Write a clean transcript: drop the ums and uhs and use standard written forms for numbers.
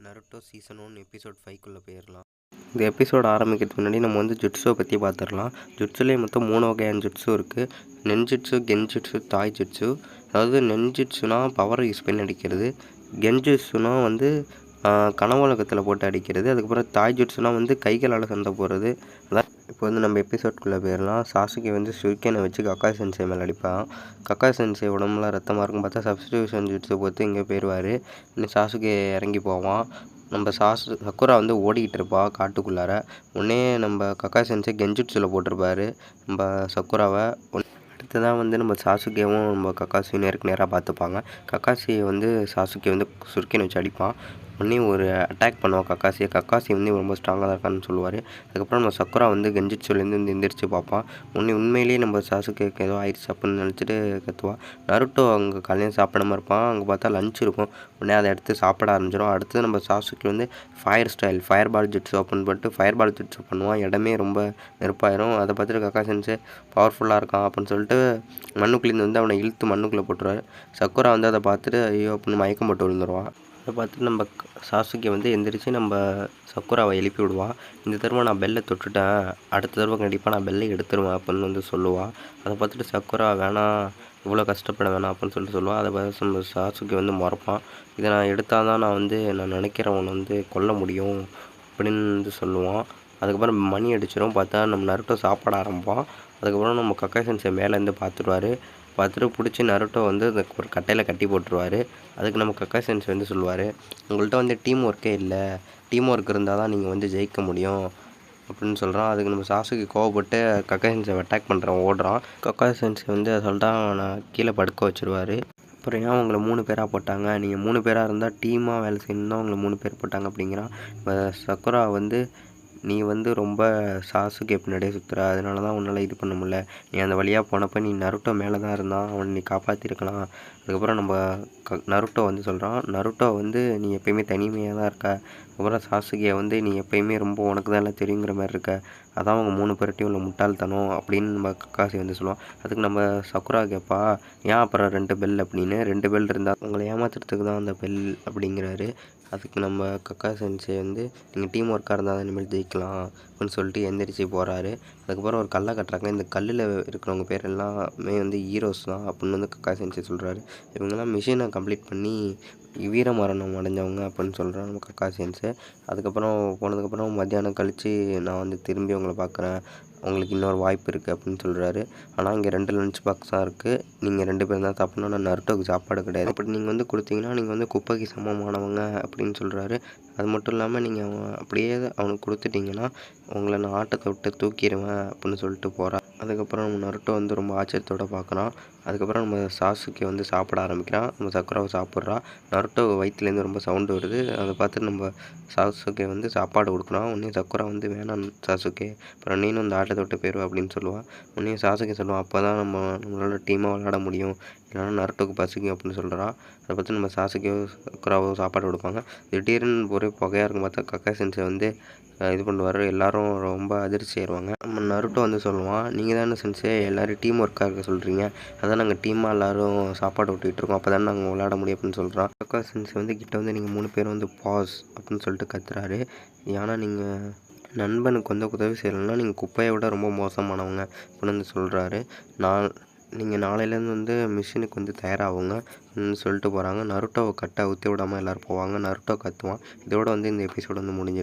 Naruto season 1 episode 5க்குள்ளே போயிடலாம். இந்த episode ஆரம்பிக்கிறதுக்கு முன்னாடி நம்ம ஜுட்ஸுவை பற்றி பார்த்துடலாம். ஜுட்ஸுலேயே மொத்தம் 3 வகையான ஜுட்ஸு இருக்குது. நென்ஜுட்ஸு, கென்ஜுட்ஸு, தாய்ஜுட்ஸு. அதாவது நென்ஜுட்ஸுனா பவரை யூஸ் பண்ணி அடிக்கிறது. கென்ஜுட்ஸுனா கனவுலகத்தில் போட்டு அடிக்கிறது. அதுக்கப்புறம் தாய்ஜுட்ஸுனா கைகளால் சண்டை போடுறது. அதான் இப்போ நம்ம எபிசோட்குள்ளே போயிடலாம். சாசுகே ஷுரிக்கனை வச்சு கக்காய் சென்சே மேலே அடிப்பான். கக்காய் சென்சே உடம்புல ரத்தமாக இருக்கும் பார்த்தா சப்ஸ்டியூஷன் ஜுட்ஸை பொறுத்து இங்கே போயிடுவார். இன்னும் சாசுகே இறங்கி போவான். நம்ம சக்குரா ஓடிக்கிட்டு இருப்பா காட்டுக்குள்ளார. உடனே நம்ம கக்காய் சென்சே கென்ஜுட்ஸில் போட்டிருப்பாரு நம்ம சக்குராவை. அடுத்ததான் நம்ம சாசுகேவும் நம்ம கக்காசியும் நேருக்கு நேராக பார்த்துப்பாங்க. கக்காசியை சாசுகே சுருக்கின்னு வச்சு அடிப்பான். உடனே ஒரு அட்டாக் பண்ணுவான் கக்காசியை. கக்காசி ரொம்ப ஸ்ட்ராங்காக தான் இருக்கான்னு சொல்லுவார். அதுக்கப்புறம் நம்ம சக்குரா கென்ஜுட்ஸுலேருந்து எந்திரிச்சு பார்ப்பான். உண்மையிலேயே நம்ம சாசுகேக்கு ஏதோ ஆயிடுச்சு அப்படின்னு நினச்சிட்டு கத்துவான். நருட்டோ அங்கே காலையில் சாப்பிடாம இருப்பான். அங்கே பார்த்தா லஞ்ச் இருக்கும். உடனே அதை எடுத்து சாப்பிட ஆரம்பிச்சிடும். அடுத்து நம்ம சாசுகே ஃபயர் பால் ஜுட்ஸ் ஓப்பன் பண்ணிட்டு ஃபயர் பால் ஜுட்ஸ் பண்ணுவான். இடமே ரொம்ப நெருப்பாயிரும். அதை பார்த்துட்டு கக்காய் சென்சே பவர்ஃபுல்லாக இருக்கான் அப்படின்னு சொல்லிட்டு மண்ணுக்குள்ளேருந்து அவனை இழுத்து மண்ணுக்குள்ளே போட்டுருவார். சக்குரா அதை பார்த்துட்டு ஐயோ அப்படின்னு மயக்கம் போட்டு விழுந்துருவான். அதை பார்த்துட்டு நம்ம சாசுகே எந்திரிச்சு நம்ம சக்குராவை எழுப்பி விடுவான். இந்த தடவை நான் பெல்லை தொட்டுட்டேன், அடுத்த தடவை கண்டிப்பாக நான் பெல்லை எடுத்துருவேன் அப்படின்னு சொல்லுவாள். அதை பார்த்துட்டு சக்குரா வேணாம், இவ்வளோ கஷ்டப்பட வேணாம் அப்படின்னு சொல்லிட்டு சொல்லுவாள். அதை பார்த்து நம்ம சாசுகே மறப்பான். இதை நான் எடுத்தால் தான் நான் நினைக்கிறவனை கொல்ல முடியும் அப்படின்னு சொல்லுவான். அதுக்கப்புறம் மணி அடிச்சிடும். பார்த்தா நம்ம நருட்டோ சாப்பிட ஆரம்பிப்பான். அதுக்கப்புறம் நம்ம கக்காய் சென்சே மேலேருந்து பார்த்துட்டு பிடிச்சி நருட்டோ அந்த ஒரு கட்டையில் கட்டி போட்டுருவார். அதுக்கு நம்ம கக்காய் சென்சே சொல்லுவார், உங்கள்கிட்ட டீம் ஒர்க்கே இல்லை, டீம் ஒர்க் இருந்தால் தான் நீங்கள் ஜெயிக்க முடியும் அப்படின்னு சொல்கிறான். அதுக்கு நம்ம சாசுகே கோவப்பட்டு கக்காய் சென்சே அட்டாக் பண்ணுறான், ஓடுறான். கக்காய் சென்சே சொல்லிட்டான் நான் கீழே படுக்க வச்சுருவார். அப்புறம் ஏன் உங்களை 3 பேராக போட்டாங்க, நீங்கள் 3 பேராக இருந்தால் டீமாக வேலை செய்யணும் தான் உங்களை 3 பேர் போட்டாங்க அப்படிங்கிறான். இப்போ சக்குரா நீ ரொம்ப சாசுகே பின்னாடியே சுற்றுற, அதனால தான் உன்னால் இது பண்ண முடியல. நீ அந்த வழியாக போனப்போ நீ நருட்டோ மேலே தான் இருந்தான், அவனை நீ காப்பாற்றிருக்கலாம். அதுக்கப்புறம் நம்ம நருட்டோ சொல்கிறான், நருட்டோ நீ எப்போயுமே தனிமையாக தான் இருக்க. அதுக்கப்புறம் சாசுகே நீ எப்போயுமே ரொம்ப உனக்கு தான் எல்லாம் தெரியுங்கிற மாதிரி இருக்க, அதான் அவங்க 3 பேர்ட்டையும் உள்ள முட்டாள்தனம் அப்படின்னு நம்ம கக்காசி சொல்லுவோம். அதுக்கு நம்ம சக்குரா கேட்பா, ஏன் அப்புறம் 2 பெல் அப்படின்னு, 2 பெல் இருந்தால் உங்களை ஏமாத்துறதுக்கு தான் அந்த பெல் அப்படிங்கிறாரு. அதுக்கு நம்ம கக்காய் சென்சே நீங்கள் டீம் ஒர்க்காக இருந்தால் தான் இனிமேல் ஜெயிக்கலாம் அப்படின்னு சொல்லிட்டு எந்திரிச்சு போகிறாரு. அதுக்கப்புறம் ஒரு கல்லை கட்டுறாங்க. இந்த கல்லில் இருக்கிறவங்க பேர் எல்லாமே ஹீரோஸ் தான் அப்படின்னு கக்காய் சென்சே சொல்கிறாரு. இவங்கெல்லாம் மிஷினை கம்ப்ளீட் பண்ணி வீரமரணம் அடைஞ்சவங்க அப்படின்னு சொல்கிறான் நம்ம கக்காய் சென்சே. அதுக்கப்புறம் போனதுக்கப்புறம் மத்தியானம் கழித்து நான் திரும்பி அவங்கள பார்க்குறேன், உங்களுக்கு இன்னொரு வாய்ப்பு இருக்குது அப்படின்னு சொல்கிறாரு. ஆனால் இங்கே 2 லஞ்ச் பாக்ஸ் தான் இருக்குது, நீங்கள் 2 பேர் தான் சாப்பிட்ணும், ஆனால் நருட்டோவுக்கு சாப்பாடு கிடையாது. அப்படி நீங்கள் கொடுத்தீங்கன்னா நீங்கள் குப்பைக்கு சமமானவங்க அப்படின்னு சொல்கிறாரு. அது மட்டும் இல்லாமல் நீங்கள் அப்படியே அவனுக்கு கொடுத்துட்டிங்கன்னா உங்களை நான் ஆட்டத்தை விட்டு தூக்கிடுவேன் அப்படின்னு சொல்லிட்டு போகிறான். அதுக்கப்புறம் நம்ம நருட்டோ ரொம்ப ஆச்சரியத்தோடு பார்க்குறான். அதுக்கப்புறம் நம்ம சாசுகே சாப்பிட ஆரம்பிக்கிறான். நம்ம சக்குராவை சாப்பிட்றா. நருட்டோ வயிற்றுலேருந்து ரொம்ப சவுண்டு வருது. அதை பார்த்துட்டு நம்ம சாசுகே சாப்பாடு கொடுக்குறான். உடனே சக்குரா வேணாம் சாசுகே, அப்புறம் நீனும் இந்த ஆட்டத்தை விட்டு போயிடுவா அப்படின்னு சொல்லுவாள். உடனே சாசுகே சொல்லுவான், அப்போ தான் நம்மளால டீமாக விளையாட முடியும், இல்லைனா நருட்டோக்கு பசிக்கும் அப்படின்னு சொல்கிறான். அதை பார்த்து நம்ம சாசுகே சக்குராவோ சாப்பாடு கொடுப்பாங்க. திடீர்னு ஒரே புகையாக இருக்கும் பார்த்தா கக்காய் சென்சே இது பண்ணுவார். எல்லோரும் ரொம்ப அதிர்ச்சி ஆயிடுவாங்க. நம்ம நருட்டோ சொல்லுவான், நீங்கள் தானே சென்சே எல்லோரும் டீம் ஒர்க்காக இருக்க சொல்கிறீங்க, அதான் நாங்கள் டீமாக எல்லோரும் சாப்பாடு விட்டுக்கிட்டு இருக்கோம், அப்போ தானே நாங்கள் விளையாட முடியும் அப்படின்னு சொல்கிறான். கக்காய் சென்சே கிட்ட நீங்கள் 3 பேரும் பாஸ் அப்படின்னு சொல்லிட்டு கத்துறாரு. ஏன்னா நீங்கள் நண்பனுக்கு உதவி செய்யலைன்னா நீங்கள் குப்பையை விட ரொம்ப மோசமானவங்க அப்படின்னு சொல்கிறாரு. நீங்கள் நாளையிலேருந்து மிஷினுக்கு தயாராகுங்க சொல்லிட்டு போகிறாங்க. நருட்டோவை கட்டை ஊற்றி விடாமல் எல்லோரும் போவாங்க. நருட்டோ கத்துவான். இதோட இந்த எபிசோடு முடிஞ்சிடும்.